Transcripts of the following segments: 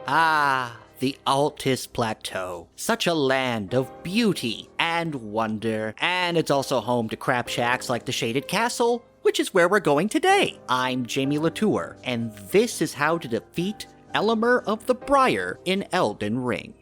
Ah, the Altus Plateau. Such a land of beauty and wonder, and it's also home to crab shacks like the Shaded Castle, which is where we're going today. I'm Jamie Latour, and this is how to defeat Elemer of the Briar in Elden Ring.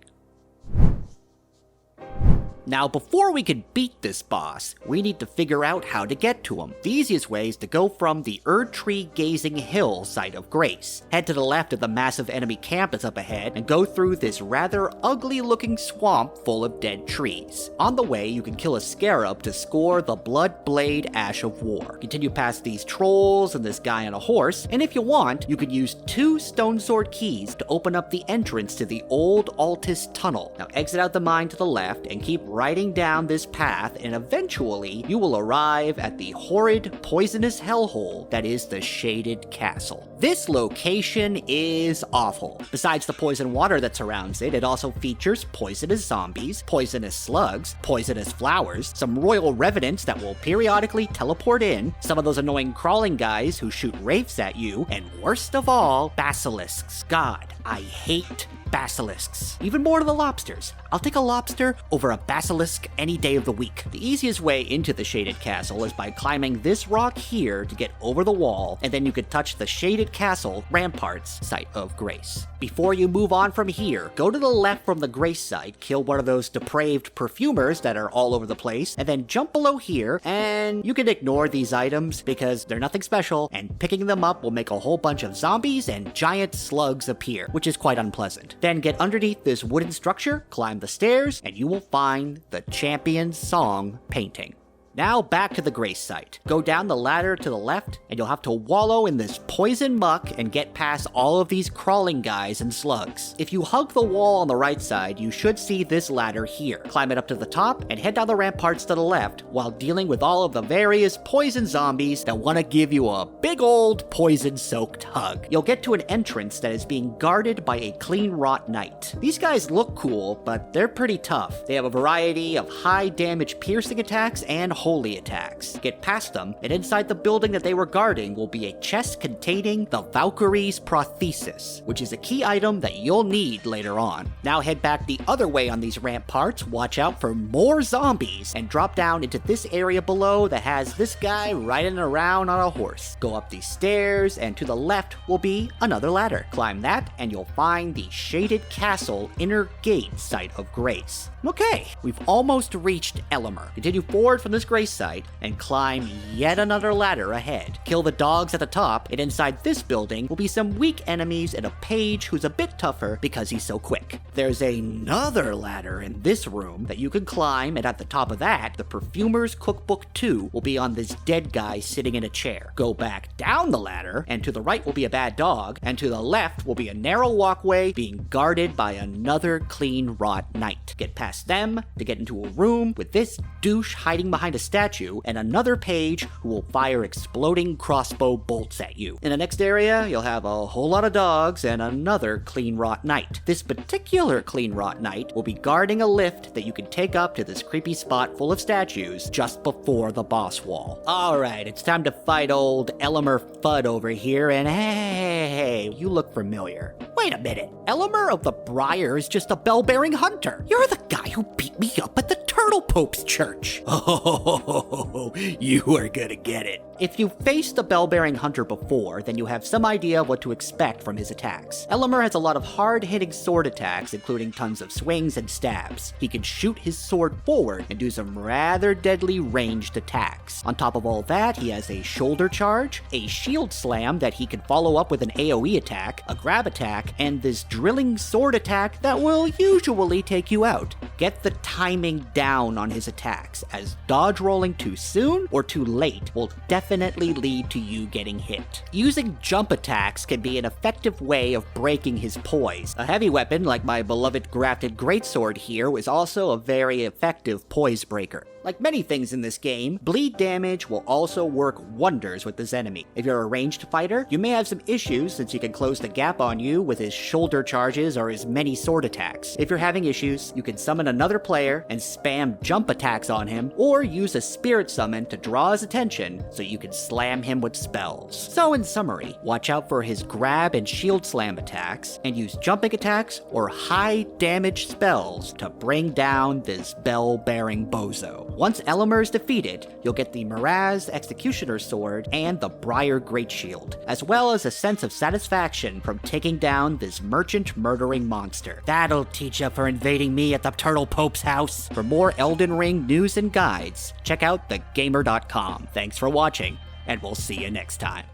Now, before we can beat this boss, we need to figure out how to get to him. The easiest way is to go from the Erd Tree Gazing Hill site of Grace. Head to the left of the massive enemy camp that's up ahead, and go through this rather ugly-looking swamp full of dead trees. On the way, you can kill a scarab to score the Blood Blade Ash of War. Continue past these trolls and this guy on a horse, and if you want, you could use 2 Stone Sword keys to open up the entrance to the old Altus Tunnel. Now exit out the mine to the left, and keep riding down this path, and eventually you will arrive at the horrid, poisonous hellhole that is the Shaded Castle. This location is awful. Besides the poison water that surrounds it, it also features poisonous zombies, poisonous slugs, poisonous flowers, some royal revenants that will periodically teleport in, some of those annoying crawling guys who shoot wraiths at you, and worst of all, basilisks. God, I hate basilisks. Even more than the lobsters. I'll take a lobster over a basilisk any day of the week. The easiest way into the Shaded Castle is by climbing this rock here to get over the wall, and then you could touch the Shaded Castle Ramparts site of Grace. Before you move on from here, go to the left from the Grace site, kill one of those depraved perfumers that are all over the place, and then jump below here, and you can ignore these items because they're nothing special, and picking them up will make a whole bunch of zombies and giant slugs appear, which is quite unpleasant. Then get underneath this wooden structure, climb the stairs, and you will find the Champion's Song painting. Now back to the Grace site. Go down the ladder to the left, and you'll have to wallow in this poison muck and get past all of these crawling guys and slugs. If you hug the wall on the right side, you should see this ladder here. Climb it up to the top, and head down the ramparts to the left, while dealing with all of the various poison zombies that want to give you a big old poison-soaked hug. You'll get to an entrance that is being guarded by a clean rot knight. These guys look cool, but they're pretty tough. They have a variety of high-damage piercing attacks and holy attacks. Get past them, and inside the building that they were guarding will be a chest containing the Valkyrie's Prothesis, which is a key item that you'll need later on. Now head back the other way on these ramparts, watch out for more zombies, and drop down into this area below that has this guy riding around on a horse. Go up these stairs, and to the left will be another ladder. Climb that, and you'll find the Shaded Castle Inner Gate site of Grace. Okay, we've almost reached Elemer. Continue forward from this Grace site and climb yet another ladder ahead. Kill the dogs at the top, and inside this building will be some weak enemies and a page who's a bit tougher because he's so quick. There's another ladder in this room that you can climb, and at the top of that, the Perfumer's Cookbook 2 will be on this dead guy sitting in a chair. Go back down the ladder, and to the right will be a bad dog, and to the left will be a narrow walkway being guarded by another clean rot knight. Get past them to get into a room with this douche hiding behind a statue and another page who will fire exploding crossbow bolts at you. In the next area, you'll have a whole lot of dogs and another clean rot knight. This particular clean rot knight will be guarding a lift that you can take up to this creepy spot full of statues just before the boss wall. Alright, it's time to fight old Elemer Fudd over here, and hey, you look familiar. Wait a minute, Elemer of the Briar is just a bell-bearing hunter. You're the guy who beat me up at the Turtle Pope's church. Oh, you are gonna get it. If you've faced the bell-bearing hunter before, then you have some idea of what to expect from his attacks. Elemer has a lot of hard-hitting sword attacks, including tons of swings and stabs. He can shoot his sword forward and do some rather deadly ranged attacks. On top of all that, he has a shoulder charge, a shield slam that he can follow up with an AoE attack, a grab attack, and this drilling sword attack that will usually take you out. Get the timing down on his attacks, as dodge rolling too soon or too late will definitely lead to you getting hit. Using jump attacks can be an effective way of breaking his poise. A heavy weapon like my beloved grafted greatsword here was also a very effective poise breaker. Like many things in this game, bleed damage will also work wonders with this enemy. If you're a ranged fighter, you may have some issues since he can close the gap on you with his shoulder charges or his many sword attacks. If you're having issues, you can summon another player and spam jump attacks on him, or use a spirit summon to draw his attention so you can slam him with spells. So in summary, watch out for his grab and shield slam attacks, and use jumping attacks or high damage spells to bring down this bell-bearing bozo. Once Elemer is defeated, you'll get the Miraz Executioner's Sword and the Briar Great Shield, as well as a sense of satisfaction from taking down this merchant-murdering monster. That'll teach you for invading me at the Turtle Pope's house. For more Elden Ring news and guides, check out thegamer.com. Thanks for watching, and we'll see you next time.